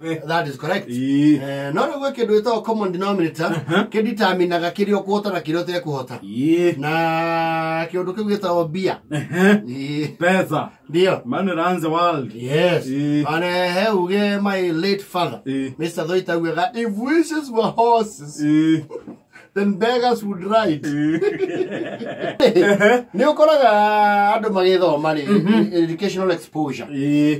That is correct. No we can do it all common denominator. Ke determine ga kiri okuhota na kiri ote kuhota. Na kiondo kiu gitagwo bia. Pesa. Ndio. Money runs the world. Yes. And he uge my late father. Mr. Thoita uga, if wishes were horses, then beggars would ride. Ni ukoraga andu magithoma ri educational exposure.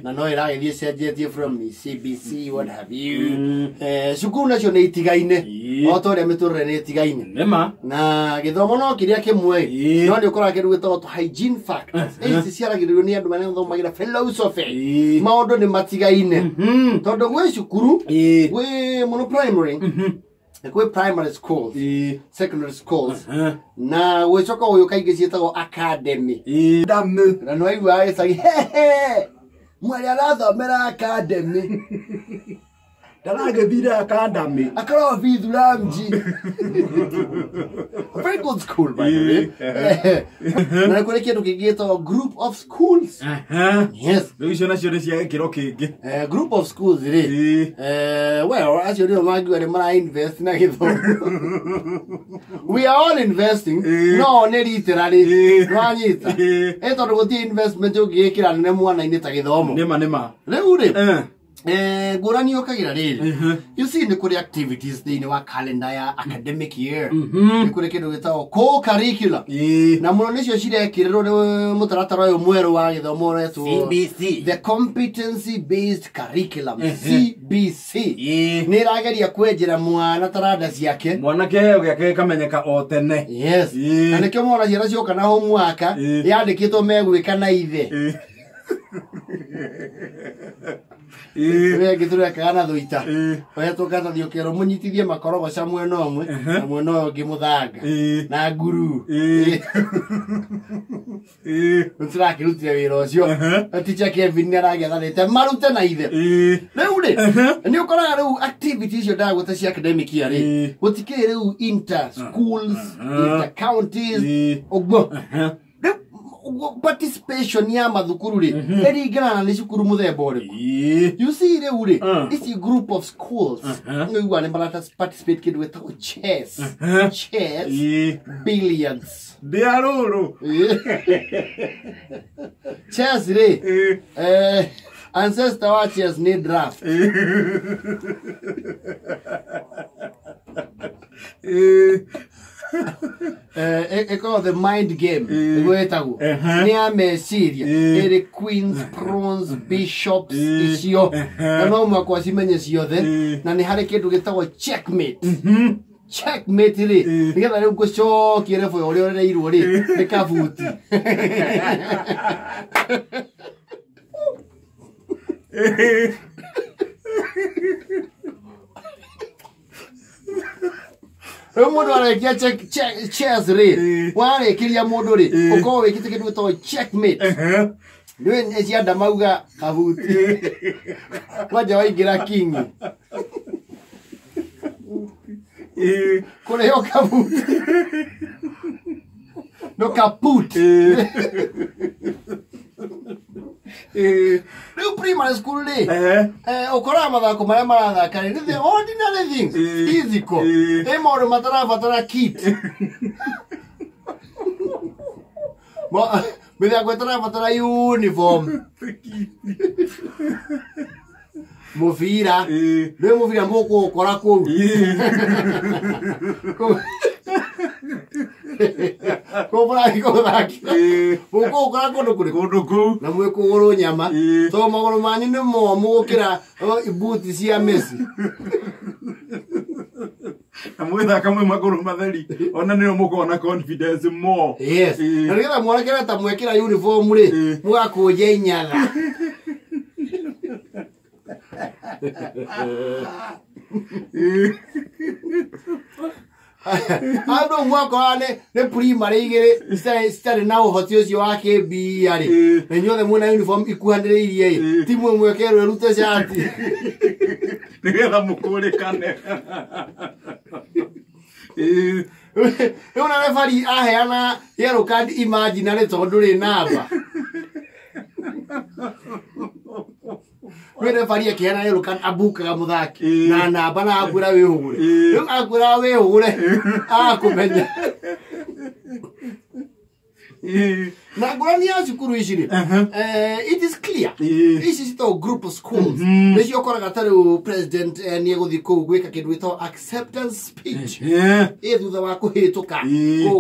Na no iragithie cenjetie from CBC what have you. Cukuru nacio ni itigaine. O to ria miturire ni itigaine. Nema. Na githomo no kiria kimwe. No ni ukoraga kindu gitagwo hygiene factors. Ici ciaragirirwo ni andu maria mathomagira philosophy. Maundu ni matigaine. Tondu gwe cukuru, gwe muno primary. Kwe primary schools, secondary schools, na wechoka uyu kaingi cietagwo academy. Na no aigua ecagi he mwari arathomera academy. Daragethire academy. Akara Vidura mji. Very good school by the way. Na kule kindu kigitwo group of schools. Yes. Rĩu cio cia gĩkĩro kĩngĩ. Group of schools ri. Well, as you know, magware mara invest na githomo. We are all investing. No, ne literally. Rwanyita. Tondu gutie investment ungikira nene mwana-ini ta githomo. Nema. Rĩu ri. Ngurani okagira riri. You see ni kuri activities thini wa calendar ya academic year. Ni kuri kindu gitagwo co-curricular. Na muno nicio cirekirirwo ni mutaratara uyu mweru wa githomo uretwo CBC, the competency based curriculum. CBC ni irageria kwenjera mwana taranda ciake, mwana kiheo giake kamenyeka o tene. Yes. Na nikio mwana ciana cioka na homework yandikitwo megwika na ithe. We githura kana Thoita. We tukata thio kero munyitithie makorogo ca mwena omwe na mwena ungi muthanga na nguru. Ntirakirutire wira ucio. Teacher Kevin ni aragethanite marute na ithe. Riu ri ni ukoraga riu activities yo ndaguta cia academic year ri gutikire riu inter schools, inter counties ogbo. Participation ya mathukuru ri eringana ni cukuru muthemba uriku. You see riu ri this group of schools no one participate kindu gitagwo chess, billiards, Diaruru. chess ri ancestor wa chess ni draft. Called the mind game. Ni ameciria ere queens, pawns, bishops icio na no mwakwa cimenye ciothe na ni hari kindu gitagwo checkmate. Checkmate ri nigetha riu gucokia refu uria ureirwo ri ni kabuti. Mundu arekia chess ri warekiria mundu ri uko wikite kindu gitagwo checkmate. Niwe necianda mauga kabuti waja waingira king kule yo kabuti no kaput. Riu primary school ri ukora mathako maria marathaka ri the ordinary things physical maundu matarabatara kit mithako itarabatara uniform muvira riu muvira muku ukora kuu Kobra thaki uko ukora kundu kuri na mwe kuguru nyama to maguru manyu ni momu gukira ibuti cia Messi amwe thaka mwe maguru matheri ona niyo mukona confidence more. Yes. Na nigetha mwana kira ta mwekira uniform ri mugakunja inyaga. Ando mwako ne primary igere stare na uhoti ucio wa KB ari na nyothe mwena uniform ikuhandiriirie timu mwekerwe rute shati nigetha mukurikane. Una referee aheana yellow card imaginary tondu ri namba Wene faria kiana yelo kan abuka ga muthaki na bana agura we hugure agura we hugure akumenya na gurani ya cukuru ici it is clear ici cito group of schools nicio koraga tari president ni guthi ku gwika kindu gito acceptance speech thutha wa kuhituka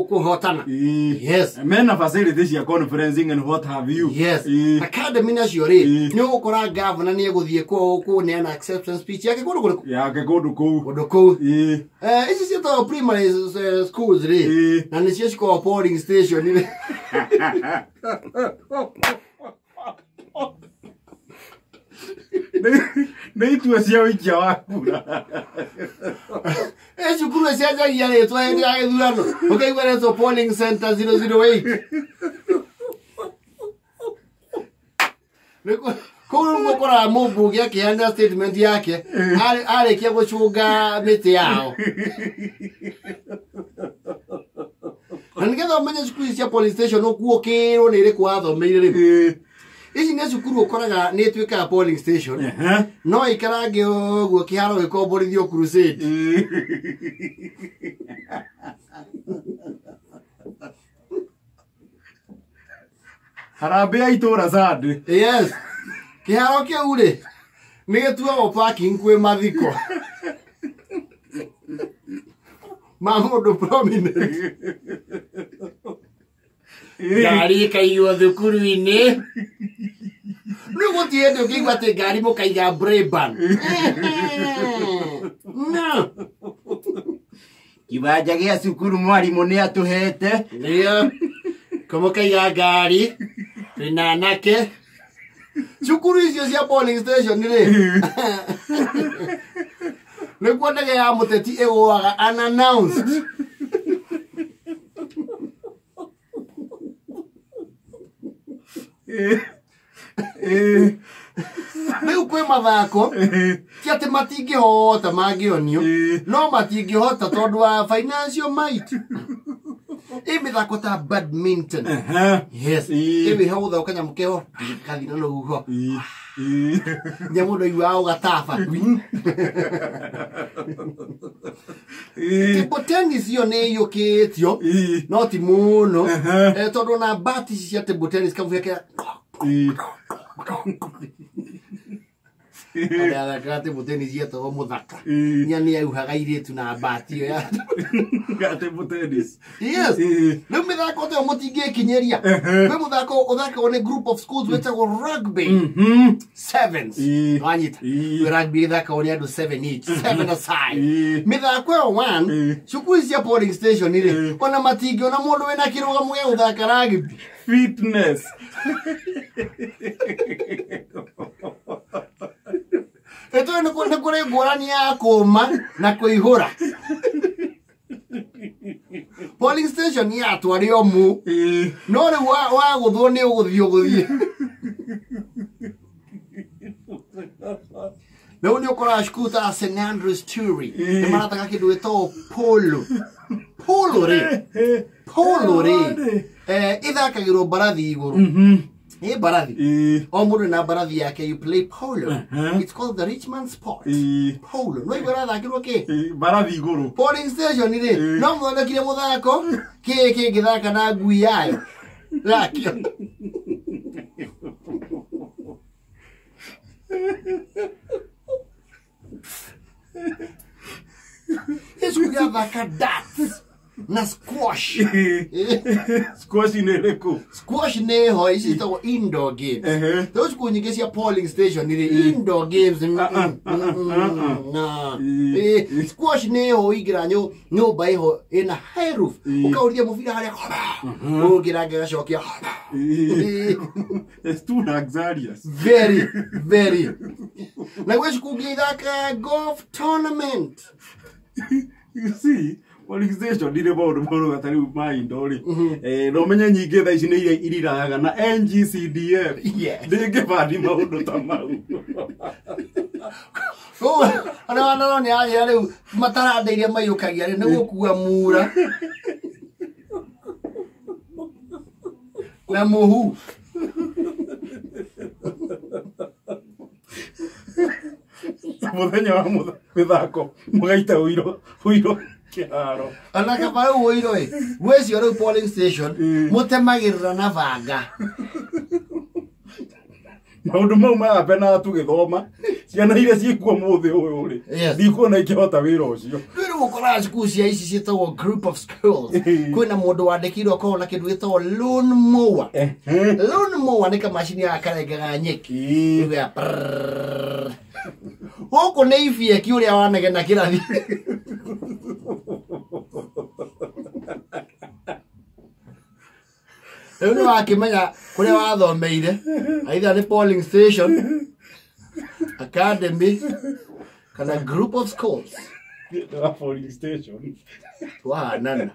kuhotana yes mena facilities ya conferencing and what have you yes academy nacio ri ni ukora governor ni guthi ku neana acceptance speech yake kundu ku ici cito primary schools ri na nicio ciko polling station ni Neitu asia wikia wakura. Shukuru asia jagia letu ya dhurano. Okay, where is the polling center 008? Kuru mukora mubu yake anda statement yake. Ale kia guchunga miti yao. Ngetha umenye cukuru cia police station okuokirwo ni iri kwathomeire ri ici nä cukuru ukoraga nä tuikaga polling station no ikarange guo kiharo gikomborithio crusade harambe ya itura sande yes kiharo kiu ri nä gituagwo parking kwi mathiko Mamudu prominent. Gari kaiywo thukuru-ini. Nugu tiende ukigwa te gari mukaiga Brayburn. No. Kiwanja gia cukuru mwarimu ni atuhete. Ndio. Kama kaiga gari. Twina nake. Cukuru icio cia polling station ri. Nikuonage ya muteti egoaga unannounced. Riu kwi mathako ti ati matingihota mangionio no matingihota tondu wa financial might. Mithako ta badminton. Yes. Ibi hautha ukanyamå keho kathina no uho. Nyamu no iwao gatafa. Tipo tennis yo ne yo ketio. No ti muno. Tondu na bati cia table tennis kamu yake. Ada kate buteni cia to muthaka. Nyani auhaga iritu na bati yo ya. Kate butenis. Yes. Riu mithako te mutingikinyeria. Kwi muthako uthaka one group of schools wetagwo rugby. Sevens. Wanyita. Rugby thaka one andu 7 each. 7 aside. Mithako yo one. Cukuru cia polling station ire. Ona matingi ona mundu wina kirugamo gia uthaka rugby. Fitness. Eto ni kure ngurani ya kuma na kuihura. Polling station ya twari omu. No ri wa guthwo ni uguthio. Leo ni ukora shkuta St Andrews Turi. Ni marataka kindu gito polo. Polo ri. Ithakagirwo barathi iguru. Barathi. O mundu na barathi yake you play polo. It's called the Richmond sport. Polo. No ibarathi akirwo ki? Barathi iguru. Polling station ri. No muthondekire muthako ki githaka na ngui yayo. Rakio. It's kugathaka darts. Na squash. Squash ni reko. Squash ne ho isi to indoor games. Those kunyige cia polling station ni indoor games. Squash ne ho igira nyumba iho ina high roof. Ukauria mubira haria. Ugira gacokia. It's too luxurious. Very. Na wewe kugithaka golf tournament. You see, polling station ndire bodo gatari maindo no menye nyinge tha ici ni iriraga na NGCDF ndinge bandi maundu ta mau ana ni aje riu matarandeire mayukagia ri niguo kuwa mura na muhu muthenya wa mithako mugaita uiro kiraro anaka ba uiro wesi oro polling station mutemagirira na banga maundu mau magapena tugithoma ciana iria ciikuo muthi uyu ri ndikuona ikihota wira ucio ndu gukora school cia ici cietagwo group of schools kwina mundu wandikirwo ko na kindu gitagwo lawn mower ni kamashini ya karengaga nyeki huko ni ifie kiuria wanegena kirathi Eno akimenya kuria wathomeire either ni polling station academy kana group of schools polling station nana